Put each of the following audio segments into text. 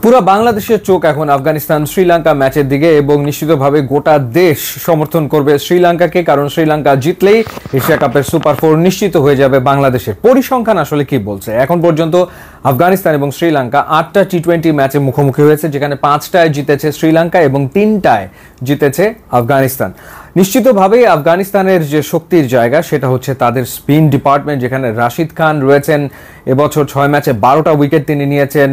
পুরো বাংলাদেশের চোখ এখন আফগানিস্তান শ্রীলঙ্কা ম্যাচের দিকে এবং নিশ্চিতভাবে গোটা দেশ সমর্থন করবে শ্রীলঙ্কাকে, কারণ শ্রীলঙ্কা জিতলেই এশিয়া কাপের সুপার 4 নিশ্চিত হয়ে যাবে বাংলাদেশের। পরিসংখ্যান আসলে কি বলছে? এখন পর্যন্ত আফগানিস্তান এবং শ্রীলঙ্কা 8টা টি-20 ম্যাচে মুখোমুখি হয়েছে, যেখানে 5টায় জিতেছে শ্রীলঙ্কা এবং 3টায় জিতেছে আফগানিস্তান। নিশ্চিতভাবেই আফগানিস্তানের যে শক্তির জায়গা সেটা হচ্ছে তাদের স্পিন ডিপার্টমেন্ট, যেখানে রাশিদ খান রয়েছেন, এবছর 6 ম্যাচে 12টা উইকেট তিনি নিয়েছেন।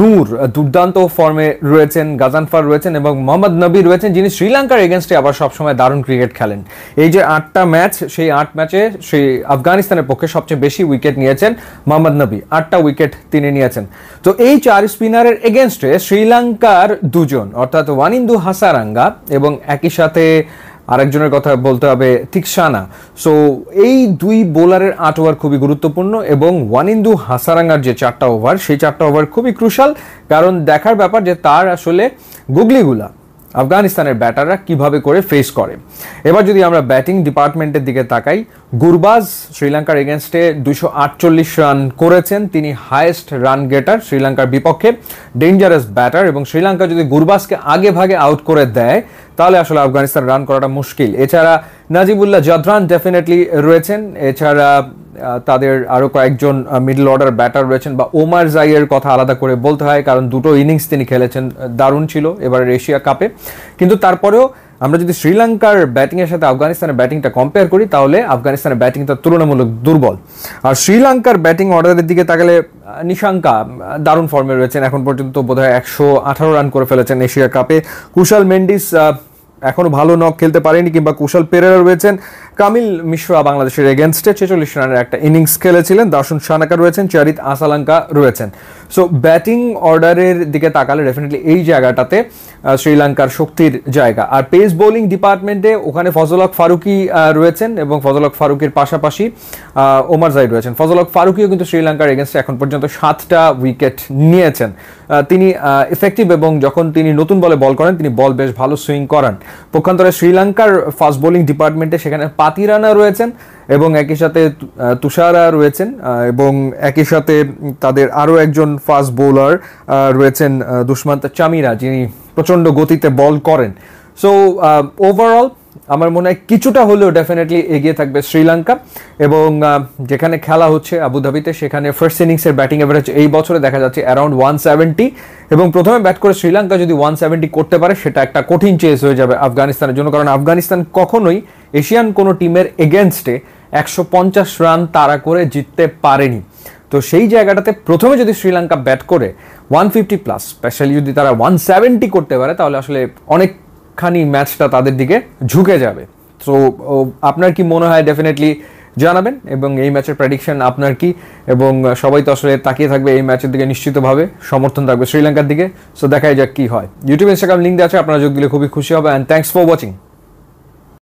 নূর দুর্দান্ত ফর্মে রয়েছেন, গাজানফার রয়েছেন এবং মোহাম্মদ নবী রয়েছেন, যিনি শ্রীলঙ্কার এগেনস্টে আবার সবসময় দারুণ ক্রিকেট খেলেন। এই যে 8টা ম্যাচ, সেই 8 ম্যাচে সেই আফগানিস্তানের পক্ষে সবচেয়ে বেশি উইকেট নিয়েছেন মোহাম্মদ নবী, 8টা উইকেট তিনি নিয়েছেন। তো এই 4 স্পিনারের এগেনস্টে শ্রীলঙ্কার দুজন, অর্থাৎ ওয়ানিন্দু হাসারাঙ্গা এবং একই সাথে আরেকজনের কথা বলতে হবে তিক্সানা। সো এই দুই বোলারের 8 ওভার খুবই গুরুত্বপূর্ণ এবং ওয়ানিন্দু হাসারাঙ্গার যে 4টা ওভার, সেই 4টা ওভার খুবই ক্রুশাল, কারণ দেখার ব্যাপার যে তার আসলে গুগলিগুলা আফগানিস্তানের ব্যাটাররা কিভাবে করে ফেস করে। এবার যদি আমরা ব্যাটিং ডিপার্টমেন্টের দিকে তাকাই, গুরবাজ শ্রীলঙ্কার এগেনস্টে 248 রান করেছেন, তিনি হাইয়েস্ট রান গেটার শ্রীলঙ্কার বিপক্ষে, ডেঞ্জারাস ব্যাটার, এবং শ্রীলঙ্কা যদি গুরবাজকে আগে ভাগে আউট করে দেয় তাহলে আসলে আফগানিস্তান রান করাটা মুশকিল। এছাড়া নাজিবুল্লাহ জাদরান ডেফিনেটলি রয়েছেন, এছাড়া তাদের আরও কয়েকজন মিডল অর্ডার ব্যাটার রয়েছেন, বা ওমার জাইয়ের কথা আলাদা করে বলতে হয় কারণ দুটো ইনিংস তিনি খেলেছেন, দারুণ ছিল এবারের এশিয়া কাপে। কিন্তু তারপরেও আমরা যদি শ্রীলঙ্কার ব্যাটিংয়ের সাথে আফগানিস্তানের ব্যাটিংটা কম্পেয়ার করি তাহলে আফগানিস্তানের ব্যাটিংটা তুলনামূলক দুর্বল। আর শ্রীলঙ্কার ব্যাটিং অর্ডারের দিকে তাকালে নিশাঙ্কা দারুণ ফর্মে রয়েছেন, এখন পর্যন্ত বোধহয় 118 রান করে ফেলেছেন এশিয়া কাপে। কুশাল মেন্ডিস এখনো ভালো নক খেলতে পারেনি, কিংবা কুশল পেরেরা রয়েছেন। কামিল মিশ্রা বাংলাদেশের এগেনস্টে 46 রানের একটা ইনিংস খেলেছিলেন। দার্শন সানাকা রয়েছেন, চারিত আসালাঙ্কা রয়েছেন। সো ব্যাটিং অর্ডারের দিকে তাকালে ডেফিনেটলি এই জায়গাটাতে শ্রীলঙ্কার শক্তির জায়গা। আর পেস বোলিং ডিপার্টমেন্টে ওখানে ফজল হক ফারুকি রয়েছেন এবং ফজল হক ফারুকির পাশাপাশি ওমর জাই রয়েছেন। ফজল হক ফারুকিও কিন্তু শ্রীলঙ্কার এগেনস্টে এখন পর্যন্ত 7টা উইকেট নিয়েছেন। তিনি এফেক্টিভ এবং যখন তিনি নতুন বলে বল করেন তিনি বল বেশ ভালো সুইং করান। পক্ষান্তরে শ্রীলঙ্কার ফাস্ট বোলিং ডিপার্টমেন্টে সেখানে পাতিরানা রয়েছেন এবং একই সাথে তুষারা রয়েছেন, এবং একই সাথে তাদের আরও একজন ফাস্ট বোলার রয়েছেন দুষ্মন্ত চামিরা, যিনি প্রচণ্ড গতিতে বল করেন। সো ওভারঅল আমার মনে হয় কিছুটা হলেও ডেফিনেটলি এগিয়ে থাকবে শ্রীলঙ্কা। এবং যেখানে খেলা হচ্ছে আবুধাবিতে, সেখানে ফার্স্ট ইনিংসের ব্যাটিং এভারেজ এই বছরে দেখা যাচ্ছে অ্যারাউন্ড 170, এবং প্রথমে ব্যাট করে শ্রীলঙ্কা যদি 170 করতে পারে সেটা একটা কঠিন চেস হয়ে যাবে আফগানিস্তানের জন্য, কারণ আফগানিস্তান কখনোই এশিয়ান কোনো টিমের এগেনস্টে 150 রান তাড়া করে জিততে পারেনি। তো সেই জায়গাটাতে প্রথমে যদি শ্রীলঙ্কা ব্যাট করে 150 প্লাস, স্পেশালি যদি তারা 170 করতে পারে তাহলে আসলে অনেকখানি ম্যাচটা তাদের দিকে ঝুঁকে যাবে। তো আপনার কি মনে হয় ডেফিনেটলি জানাবেন, এবং এই ম্যাচের প্রেডিকশন আপনার কি, এবং সবাই তো আসলে তাকিয়ে থাকবে এই ম্যাচের দিকে, নিশ্চিতভাবে সমর্থন থাকবে শ্রীলঙ্কার দিকে। সো দেখাই যাক কি হয়। ইউটিউব ইনস্টাগ্রাম লিঙ্ক দেওয়া আছে, আপনারা যোগ দিলে খুবই খুশি হবে। And thanks for watching.